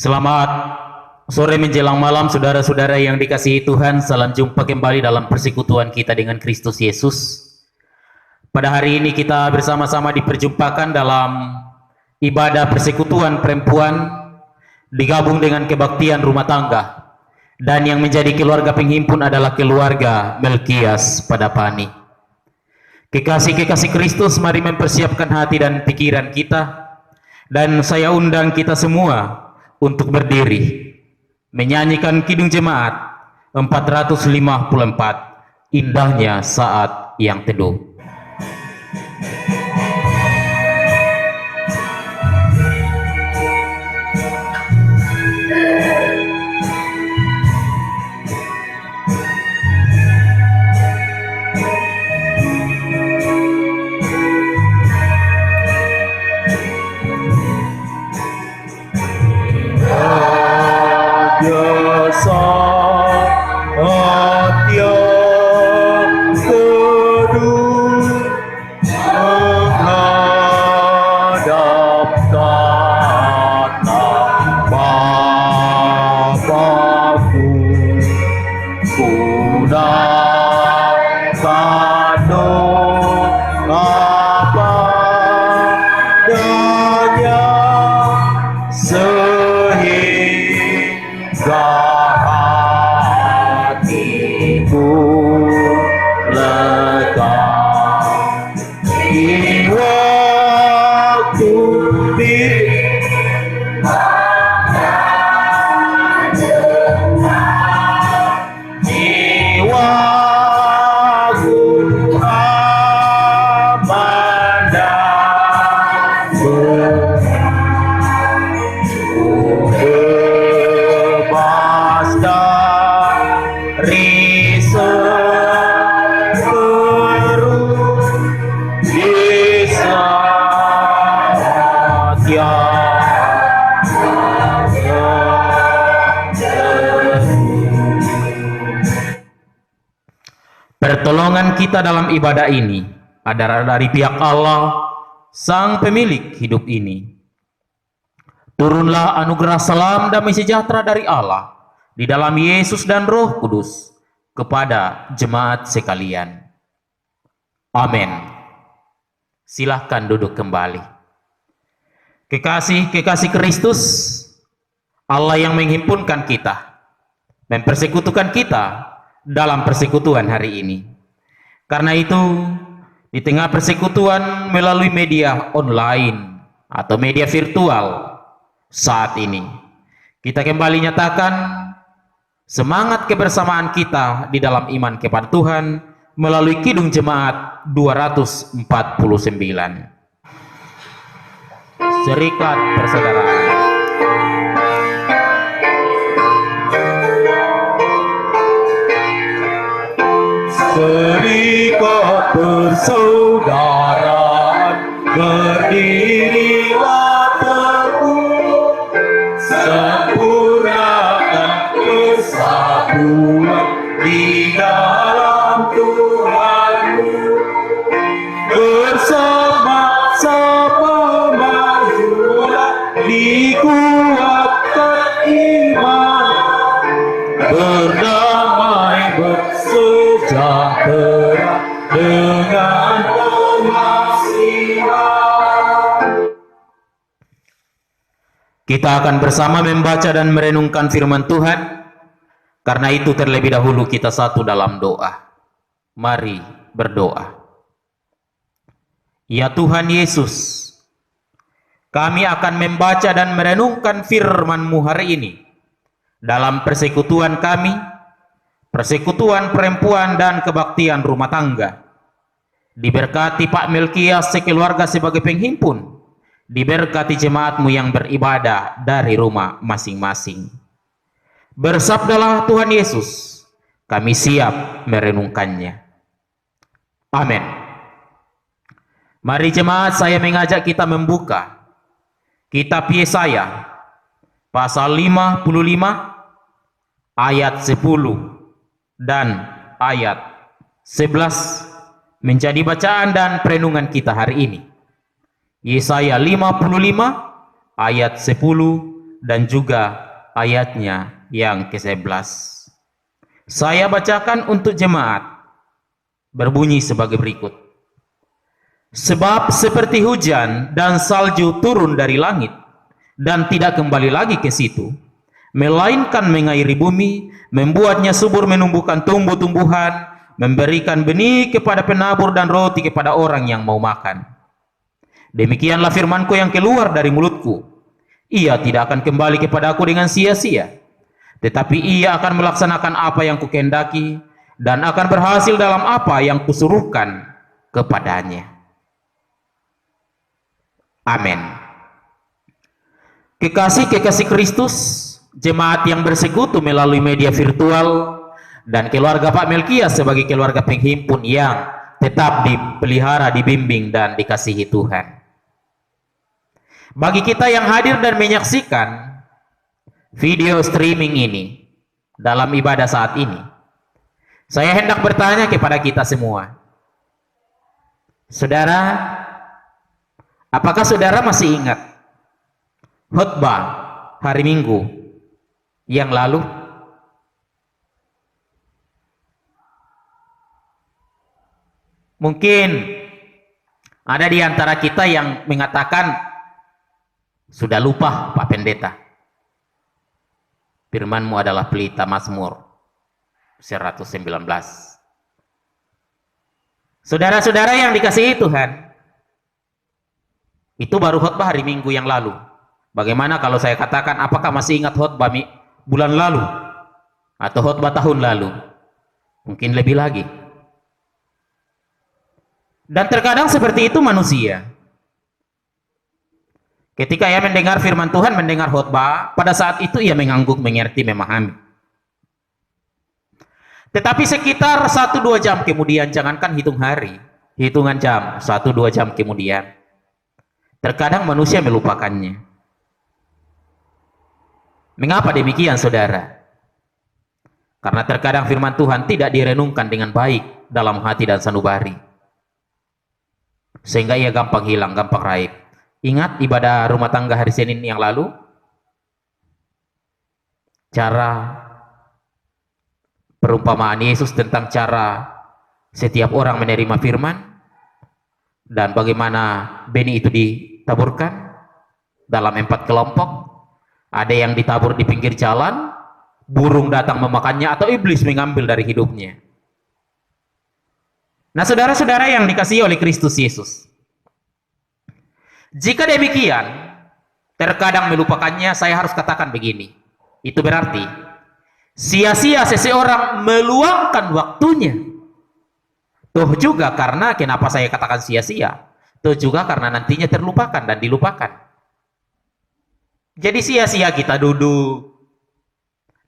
Selamat sore menjelang malam, saudara-saudara yang dikasihi Tuhan. Salam jumpa kembali dalam persekutuan kita dengan Kristus Yesus. Pada hari ini kita bersama-sama diperjumpakan dalam ibadah persekutuan perempuan, digabung dengan kebaktian rumah tangga. Dan yang menjadi keluarga penghimpun adalah keluarga Melkias Padapani. Kekasih-kekasih Kristus, mari mempersiapkan hati dan pikiran kita. Dan saya undang kita semua untuk berdiri menyanyikan Kidung Jemaat 454, Indahnya Saat Yang Teduh. Pertolongan kita dalam ibadah ini adalah dari pihak Allah, Sang Pemilik hidup ini. Turunlah anugerah salam damai sejahtera dari Allah di dalam Yesus dan Roh Kudus kepada jemaat sekalian. Amin. Silahkan duduk kembali. Kekasih-kekasih Kristus, Allah yang menghimpunkan kita, mempersekutukan kita dalam persekutuan hari ini. Karena itu, di tengah persekutuan melalui media online atau media virtual saat ini, kita kembali nyatakan semangat kebersamaan kita di dalam iman kepada Tuhan melalui Kidung Jemaat 249. Serikat Persaudaraan. Serikat persaudaraan, berdirilah teguh, sempurnakan persatuan di dalam Tuhanmu. Bersama-sama majulah, dikuatkan iman, berdamai bersejahtera dengan kemasihan. Kita akan bersama membaca dan merenungkan firman Tuhan. Karena itu terlebih dahulu kita satu dalam doa. Mari berdoa. Ya Tuhan Yesus, kami akan membaca dan merenungkan firman-Mu hari ini dalam persekutuan kami, persekutuan perempuan dan kebaktian rumah tangga. Diberkati Pak Melkias sekeluarga sebagai penghimpun, diberkati jemaat-Mu yang beribadah dari rumah masing-masing. Bersabdalah Tuhan Yesus, kami siap merenungkannya. Amin. Mari jemaat, saya mengajak kita membuka kitab Yesaya pasal 55 ayat 10 dan ayat 11 menjadi bacaan dan perenungan kita hari ini. Yesaya 55 ayat 10 dan juga ayatnya yang ke-11. Saya bacakan untuk jemaat, berbunyi sebagai berikut. Sebab seperti hujan dan salju turun dari langit dan tidak kembali lagi ke situ, melainkan mengairi bumi, membuatnya subur menumbuhkan tumbuh-tumbuhan, memberikan benih kepada penabur dan roti kepada orang yang mau makan. Demikianlah firmanku yang keluar dari mulutku. Ia tidak akan kembali kepadaku dengan sia-sia, tetapi ia akan melaksanakan apa yang kukehendaki dan akan berhasil dalam apa yang kusuruhkan kepadanya. Amin. Kekasih-kekasih Kristus, jemaat yang bersekutu melalui media virtual, dan keluarga Pak Melkias sebagai keluarga penghimpun yang tetap dipelihara, dibimbing, dan dikasihi Tuhan. Bagi kita yang hadir dan menyaksikan video streaming ini dalam ibadah saat ini, saya hendak bertanya kepada kita semua. Saudara, apakah saudara masih ingat khotbah hari Minggu yang lalu? Mungkin ada di antara kita yang mengatakan, sudah lupa Pak Pendeta, firman-Mu adalah pelita Mazmur 119. Saudara-saudara yang dikasihi Tuhan, itu baru khotbah hari Minggu yang lalu. Bagaimana kalau saya katakan, apakah masih ingat khotbah bulan lalu atau khotbah tahun lalu? Mungkin lebih lagi. Dan terkadang seperti itu manusia. Ketika ia mendengar firman Tuhan, mendengar khotbah, pada saat itu ia mengangguk, mengerti, memahami. Tetapi sekitar 1-2 jam kemudian, jangankan hitung hari, hitungan jam, 1-2 jam kemudian, terkadang manusia melupakannya. Mengapa demikian, saudara? Karena terkadang firman Tuhan tidak direnungkan dengan baik dalam hati dan sanubari, sehingga ia gampang hilang, gampang raib. Ingat ibadah rumah tangga hari Senin yang lalu? Cara perumpamaan Yesus tentang cara setiap orang menerima firman, dan bagaimana benih itu ditaburkan dalam 4 kelompok. Ada yang ditabur di pinggir jalan, burung datang memakannya, atau iblis mengambil dari hidupnya. Nah, saudara-saudara yang dikasihi oleh Kristus Yesus, jika demikian terkadang melupakannya, saya harus katakan begini, itu berarti sia-sia seseorang meluangkan waktunya. Toh juga karena, kenapa saya katakan sia-sia? Toh juga karena nantinya terlupakan dan dilupakan. Jadi sia-sia kita duduk.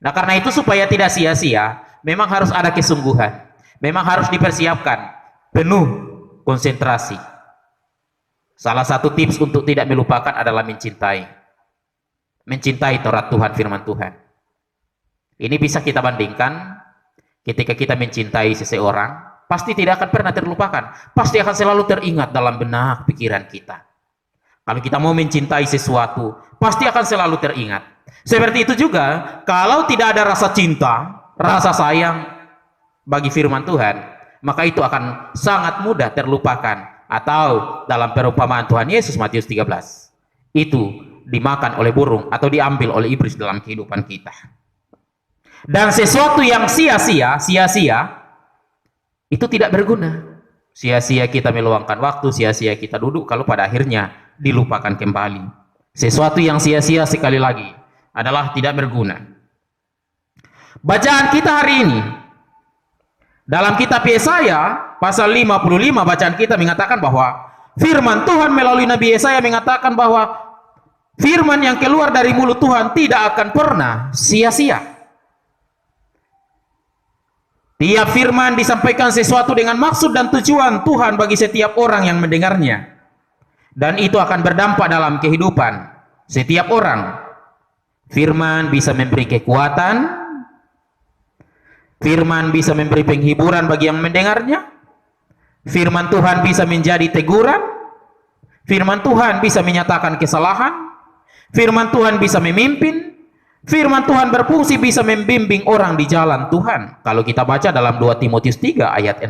Nah, karena itu supaya tidak sia-sia, memang harus ada kesungguhan. Memang harus dipersiapkan penuh konsentrasi. Salah satu tips untuk tidak melupakan adalah mencintai. Mencintai Taurat Tuhan, firman Tuhan. Ini bisa kita bandingkan ketika kita mencintai seseorang, pasti tidak akan pernah terlupakan. Pasti akan selalu teringat dalam benak pikiran kita. Kalau kita mau mencintai sesuatu, pasti akan selalu teringat. Seperti itu juga, kalau tidak ada rasa cinta, rasa sayang bagi firman Tuhan, maka itu akan sangat mudah terlupakan. Atau dalam perumpamaan Tuhan Yesus Matius 13, itu dimakan oleh burung atau diambil oleh iblis dalam kehidupan kita. Dan sesuatu yang sia-sia itu tidak berguna. Sia-sia kita meluangkan waktu, sia-sia kita duduk, kalau pada akhirnya dilupakan kembali. Sesuatu yang sia-sia, sekali lagi, adalah tidak berguna. Bacaan kita hari ini dalam kitab Yesaya pasal 55, bacaan kita mengatakan bahwa firman Tuhan melalui Nabi Yesaya mengatakan bahwa firman yang keluar dari mulut Tuhan tidak akan pernah sia-sia. Tiap firman disampaikan sesuatu dengan maksud dan tujuan Tuhan bagi setiap orang yang mendengarnya. Dan itu akan berdampak dalam kehidupan setiap orang. Firman bisa memberi kekuatan, firman bisa memberi penghiburan bagi yang mendengarnya, firman Tuhan bisa menjadi teguran, firman Tuhan bisa menyatakan kesalahan, Firman Tuhan bisa memimpin, firman Tuhan berfungsi bisa membimbing orang di jalan Tuhan. Kalau kita baca dalam 2 Timotius 3 ayat 16.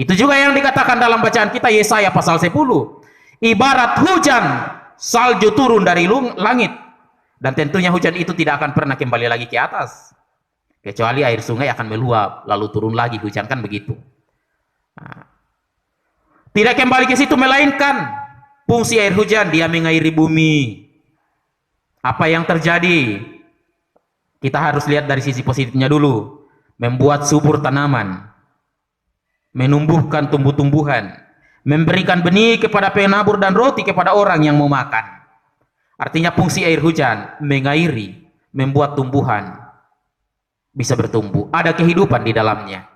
Itu juga yang dikatakan dalam bacaan kita Yesaya pasal 10. Ibarat hujan salju turun dari langit. Dan tentunya hujan itu tidak akan pernah kembali lagi ke atas. Kecuali air sungai akan meluap, lalu turun lagi hujan, kan begitu. Nah, tidak kembali ke situ, melainkan fungsi air hujan, dia mengairi bumi. Apa yang terjadi? Kita harus lihat dari sisi positifnya dulu. Membuat subur tanaman, menumbuhkan tumbuh-tumbuhan, memberikan benih kepada penabur dan roti kepada orang yang mau makan. Artinya fungsi air hujan mengairi, membuat tumbuhan bisa bertumbuh, ada kehidupan di dalamnya.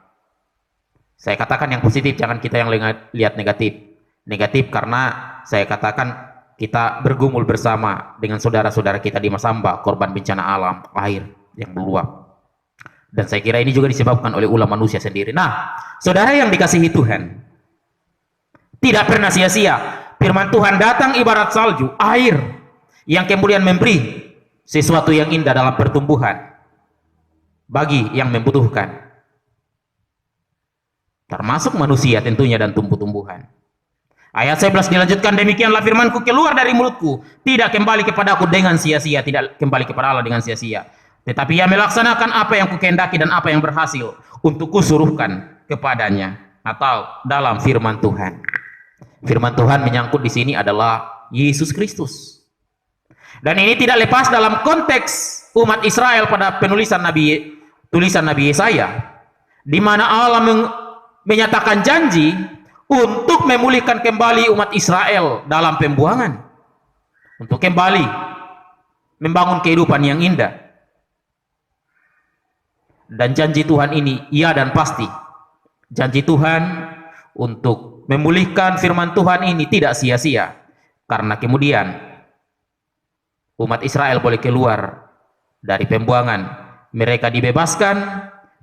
Saya katakan yang positif, jangan kita yang lihat negatif. Negatif karena saya katakan kita bergumul bersama dengan saudara-saudara kita di Masamba, korban bencana alam, air yang meluap. Dan saya kira ini juga disebabkan oleh ulah manusia sendiri. Nah, saudara yang dikasihi Tuhan, tidak pernah sia-sia. Firman Tuhan datang ibarat salju, air, yang kemudian memberi sesuatu yang indah dalam pertumbuhan bagi yang membutuhkan, termasuk manusia tentunya dan tumbuh-tumbuhan. Ayat 11 dilanjutkan, demikianlah firmanku keluar dari mulutku, tidak kembali kepadaku dengan sia-sia, tidak kembali kepada Allah dengan sia-sia, tetapi ia melaksanakan apa yang kukehendaki dan apa yang berhasil untuk kusuruhkan kepadanya. Atau dalam firman Tuhan, firman Tuhan menyangkut di sini adalah Yesus Kristus. Dan ini tidak lepas dalam konteks umat Israel pada tulisan Nabi Yesaya, di mana Allah menyatakan janji untuk memulihkan kembali umat Israel dalam pembuangan, untuk kembali membangun kehidupan yang indah. Dan janji Tuhan ini iya dan pasti. Janji Tuhan untuk memulihkan firman Tuhan ini tidak sia-sia, karena kemudian umat Israel boleh keluar dari pembuangan. Mereka dibebaskan,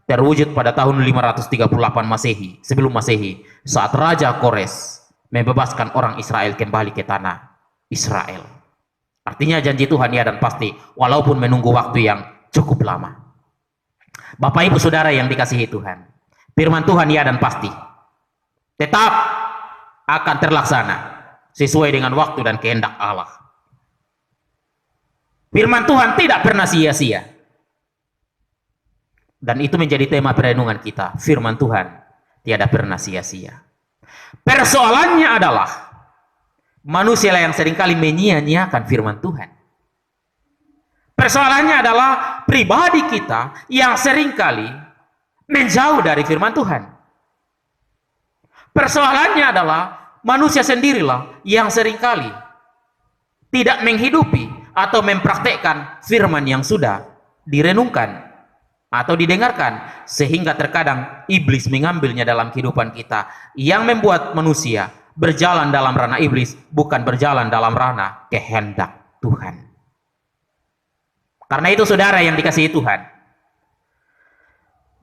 terwujud pada tahun 538 Masehi, sebelum Masehi, saat Raja Kores membebaskan orang Israel kembali ke tanah Israel. Artinya janji Tuhan ya dan pasti, walaupun menunggu waktu yang cukup lama. Bapak Ibu Saudara yang dikasihi Tuhan, firman Tuhan ya dan pasti tetap akan terlaksana sesuai dengan waktu dan kehendak Allah. Firman Tuhan tidak pernah sia-sia. Dan itu menjadi tema perenungan kita. Firman Tuhan tiada pernah sia-sia. Persoalannya adalah manusia yang seringkali menyia-nyiakan firman Tuhan. Persoalannya adalah pribadi kita yang seringkali menjauh dari firman Tuhan. Persoalannya adalah manusia sendirilah yang seringkali tidak menghidupi atau mempraktekkan firman yang sudah direnungkan atau didengarkan, sehingga terkadang iblis mengambilnya dalam kehidupan kita, yang membuat manusia berjalan dalam ranah iblis, bukan berjalan dalam ranah kehendak Tuhan. Karena itu saudara yang dikasihi Tuhan,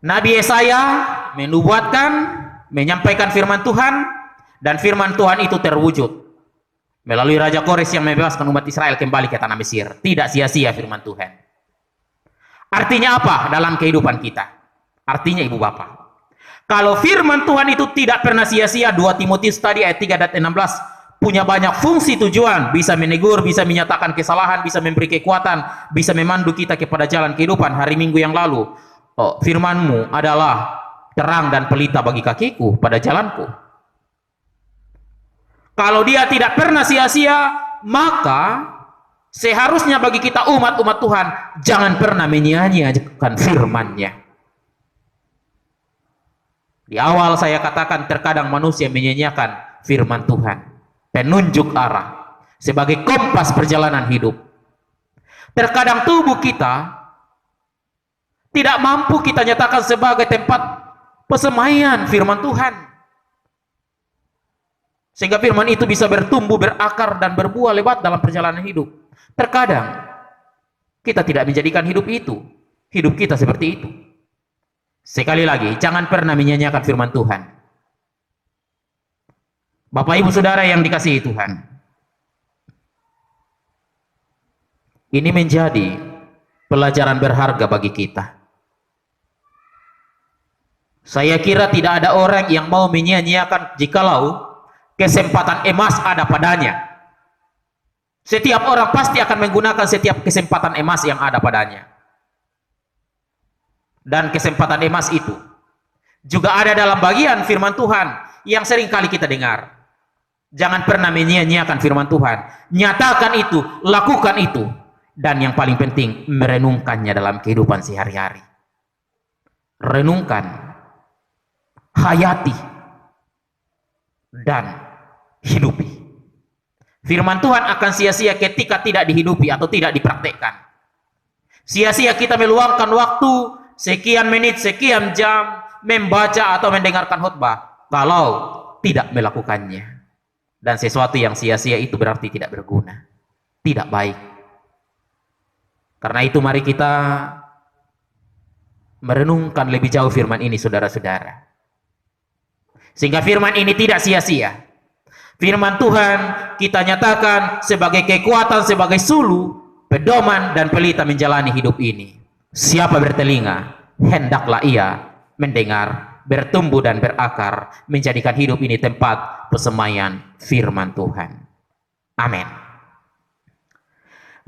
Nabi Yesaya menubuatkan, menyampaikan firman Tuhan, dan firman Tuhan itu terwujud melalui Raja Kores yang membebaskan umat Israel kembali ke tanah Mesir. Tidak sia-sia firman Tuhan. Artinya apa dalam kehidupan kita? Artinya Ibu Bapak, kalau firman Tuhan itu tidak pernah sia-sia, 2 Timotius tadi ayat 3 dan 16 punya banyak fungsi tujuan, bisa menegur, bisa menyatakan kesalahan, bisa memberi kekuatan, bisa memandu kita kepada jalan kehidupan. Hari Minggu yang lalu, firman-Mu adalah terang dan pelita bagi kakiku pada jalanku. Kalau dia tidak pernah sia-sia, maka seharusnya bagi kita umat-umat Tuhan jangan pernah menyia-nyiakan firman-Nya. Di awal saya katakan terkadang manusia menyia-nyiakan firman Tuhan, penunjuk arah sebagai kompas perjalanan hidup. Terkadang tubuh kita tidak mampu kita nyatakan sebagai tempat pesemaian firman Tuhan, sehingga firman itu bisa bertumbuh, berakar, dan berbuah lebat dalam perjalanan hidup. Terkadang kita tidak menjadikan hidup kita seperti itu. Sekali lagi, jangan pernah menyia-nyiakan firman Tuhan. Bapak Ibu Saudara yang dikasihi Tuhan, Ini menjadi pelajaran berharga bagi kita. Saya kira tidak ada orang yang mau menyia-nyiakan jikalau kesempatan emas ada padanya. Setiap orang pasti akan menggunakan setiap kesempatan emas yang ada padanya. Dan kesempatan emas itu juga ada dalam bagian firman Tuhan yang sering kali kita dengar. Jangan pernah menyia-nyiakan firman Tuhan. Nyatakan itu, lakukan itu. Dan yang paling penting, merenungkannya dalam kehidupan sehari-hari. Renungkan, hayati, dan hidupi. Firman Tuhan akan sia-sia ketika tidak dihidupi atau tidak dipraktekkan. Sia-sia kita meluangkan waktu sekian menit, sekian jam membaca atau mendengarkan khotbah kalau tidak melakukannya. Dan sesuatu yang sia-sia itu berarti tidak berguna, tidak baik. Karena itu mari kita merenungkan lebih jauh firman ini, saudara-saudara. Sehingga firman ini tidak sia-sia. Firman Tuhan kita nyatakan sebagai kekuatan, sebagai sulu, pedoman, dan pelita menjalani hidup ini. Siapa bertelinga, hendaklah ia mendengar, bertumbuh dan berakar, menjadikan hidup ini tempat persemaian firman Tuhan. Amin.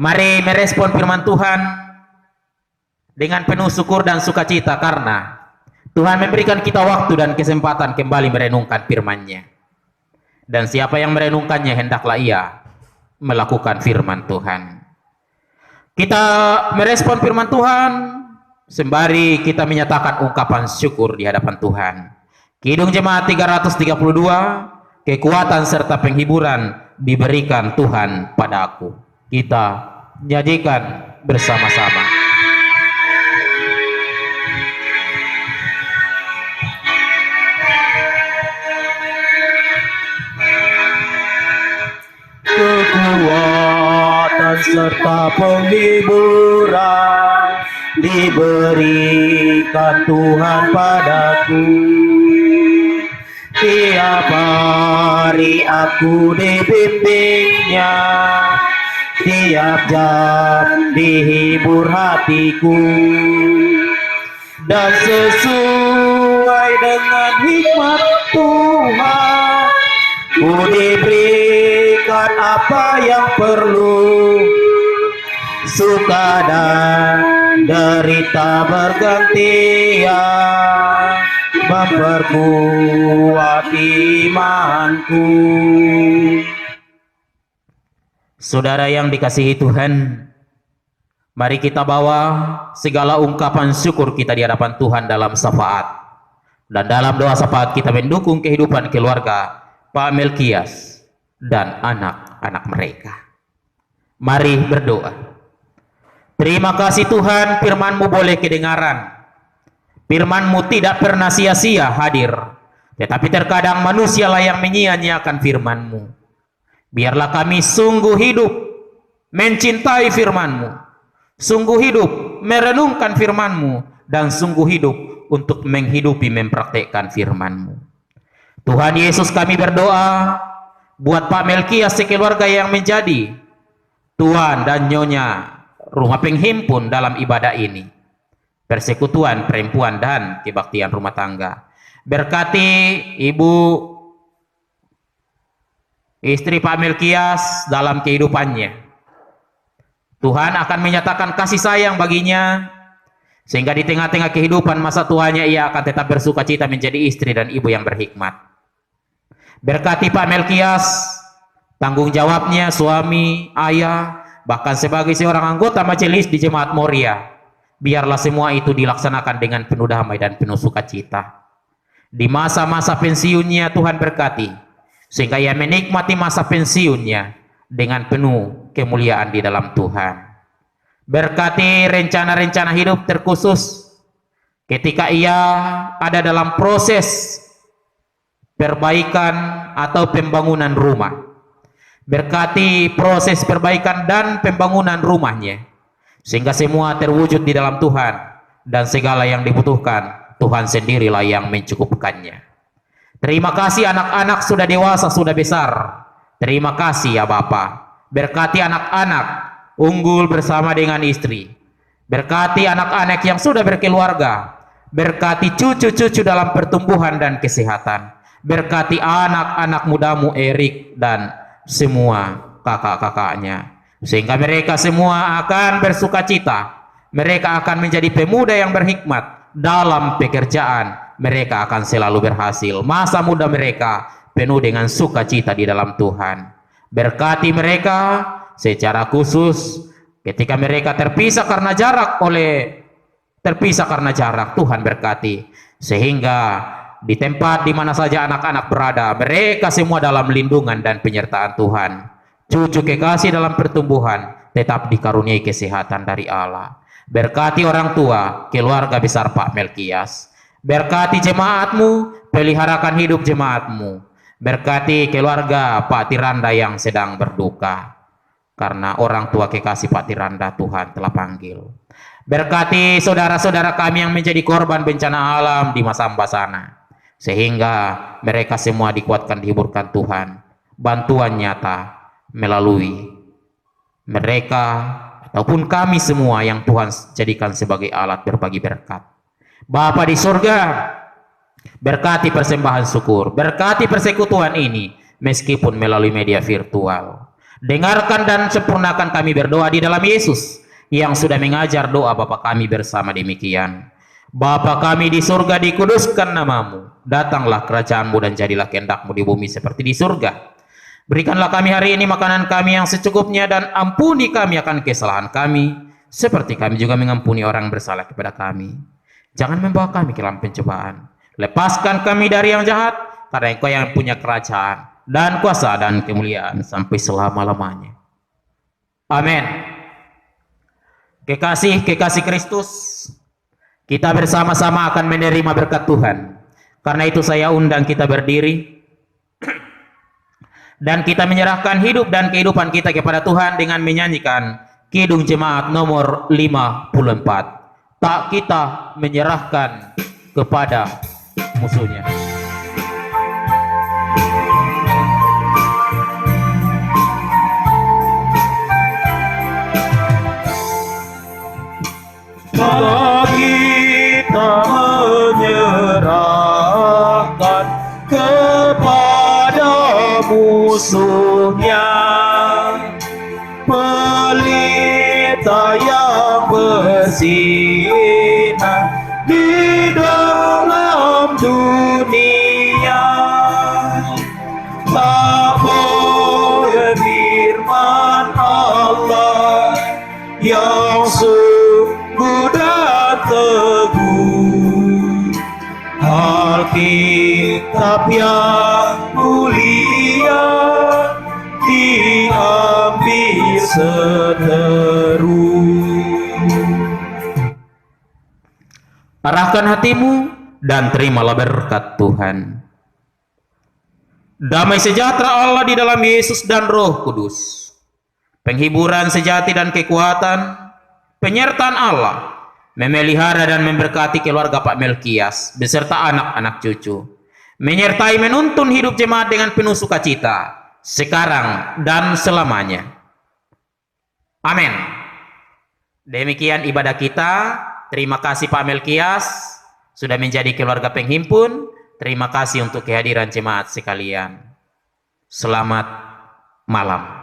Mari merespon firman Tuhan dengan penuh syukur dan sukacita karena Tuhan memberikan kita waktu dan kesempatan kembali merenungkan firman-Nya. Dan siapa yang merenungkannya hendaklah ia melakukan firman Tuhan. Kita merespon firman Tuhan sembari kita menyatakan ungkapan syukur di hadapan Tuhan. Kidung Jemaat 332, kekuatan serta penghiburan diberikan Tuhan padaku. Kita nyanyikan bersama-sama. Kekuatan serta penghiburan diberikan Tuhan padaku. Tiap hari aku dibimbingnya, tiap jam dihibur hatiku, dan sesuai dengan hikmat Tuhan ku diberikan apa yang perlu. Suka dan derita bergantian memperkuat imanku. Saudara yang dikasihi Tuhan, mari kita bawa segala ungkapan syukur kita di hadapan Tuhan dalam syafaat. Dan dalam doa syafaat kita mendukung kehidupan keluarga Pak Melkias dan anak-anak mereka. Mari berdoa. Terima kasih Tuhan, firman-Mu boleh kedengaran. Firman-Mu tidak pernah sia-sia hadir. Tetapi terkadang manusialah yang menyia-nyiakan firman-Mu. Biarlah kami sungguh hidup mencintai firman-Mu. Sungguh hidup merenungkan firman-Mu. Dan sungguh hidup untuk menghidupi, mempraktekkan firman-Mu. Tuhan Yesus, kami berdoa buat Pak Melkias sekeluarga yang menjadi tuan dan nyonya rumah penghimpun dalam ibadah ini, persekutuan perempuan dan kebaktian rumah tangga. Berkati ibu istri Pak Melkias dalam kehidupannya. Tuhan akan menyatakan kasih sayang baginya, sehingga di tengah-tengah kehidupan masa tuanya ia akan tetap bersukacita menjadi istri dan ibu yang berhikmat. Berkati Pak Melkias, tanggung jawabnya suami, ayah, bahkan sebagai seorang anggota majelis di Jemaat Moria. Biarlah semua itu dilaksanakan dengan penuh damai dan penuh sukacita. Di masa-masa pensiunnya Tuhan berkati, sehingga ia menikmati masa pensiunnya dengan penuh kemuliaan di dalam Tuhan. Berkati rencana-rencana hidup terkhusus ketika ia ada dalam proses perbaikan atau pembangunan rumah. Berkati proses perbaikan dan pembangunan rumahnya, sehingga semua terwujud di dalam Tuhan, dan segala yang dibutuhkan Tuhan sendirilah yang mencukupkannya. Terima kasih anak-anak sudah dewasa, sudah besar. Terima kasih ya Bapa. Berkati anak-anak unggul bersama dengan istri. Berkati anak-anak yang sudah berkeluarga. Berkati cucu-cucu dalam pertumbuhan dan kesehatan. Berkati anak-anak mudamu Erik dan semua kakak-kakaknya. Sehingga mereka semua akan bersukacita. Mereka akan menjadi pemuda yang berhikmat dalam pekerjaan. Mereka akan selalu berhasil. Masa muda mereka penuh dengan sukacita di dalam Tuhan. Berkati mereka secara khusus ketika mereka terpisah karena jarak, Tuhan berkati. Sehingga di tempat di mana saja anak-anak berada, mereka semua dalam lindungan dan penyertaan Tuhan. Cucu kekasih dalam pertumbuhan tetap dikaruniai kesehatan dari Allah. Berkati orang tua, keluarga besar Pak Melkias. Berkati jemaatmu, peliharakan hidup jemaatmu. Berkati keluarga Pak Tiranda yang sedang berduka. Karena orang tua kekasih Pak Tiranda Tuhan telah panggil. Berkati saudara-saudara kami yang menjadi korban bencana alam di Masamba sana. Sehingga mereka semua dikuatkan, dihiburkan Tuhan. Bantuan nyata melalui mereka ataupun kami semua yang Tuhan jadikan sebagai alat berbagi berkat. Bapa di surga, berkati persembahan syukur, berkati persekutuan ini meskipun melalui media virtual. Dengarkan dan sempurnakan kami berdoa di dalam Yesus yang sudah mengajar doa Bapa kami bersama demikian. Bapa kami di surga, dikuduskan namamu. Datanglah kerajaanmu dan jadilah kehendakmu di bumi seperti di surga. Berikanlah kami hari ini makanan kami yang secukupnya dan ampuni kami akan kesalahan kami seperti kami juga mengampuni orang bersalah kepada kami. Jangan membawa kami ke dalam pencobaan. Lepaskan kami dari yang jahat, karena Engkau yang punya kerajaan dan kuasa dan kemuliaan sampai selama-lamanya. Amin. Kekasih Kristus, kita bersama-sama akan menerima berkat Tuhan. Karena itu saya undang kita berdiri dan kita menyerahkan hidup dan kehidupan kita kepada Tuhan dengan menyanyikan Kidung Jemaat nomor 54. Tak kita menyerahkan kepada musuhnya. Tak kita menyerahkan kepada musuhnya, pelita yang bersinar di dalam dunia. Tak boleh firman Allah yang sungguh dan teguh, Alkitab yang mulia diambil seteru. Arahkan hatimu dan terimalah berkat Tuhan. Damai sejahtera Allah di dalam Yesus dan Roh Kudus, penghiburan sejati dan kekuatan, penyertaan Allah memelihara dan memberkati keluarga Pak Melkias beserta anak-anak cucu, menyertai menuntun hidup jemaat dengan penuh sukacita sekarang dan selamanya. Amin. Demikian ibadah kita. Terima kasih Pak Melkias sudah menjadi keluarga penghimpun. Terima kasih untuk kehadiran jemaat sekalian. Selamat malam.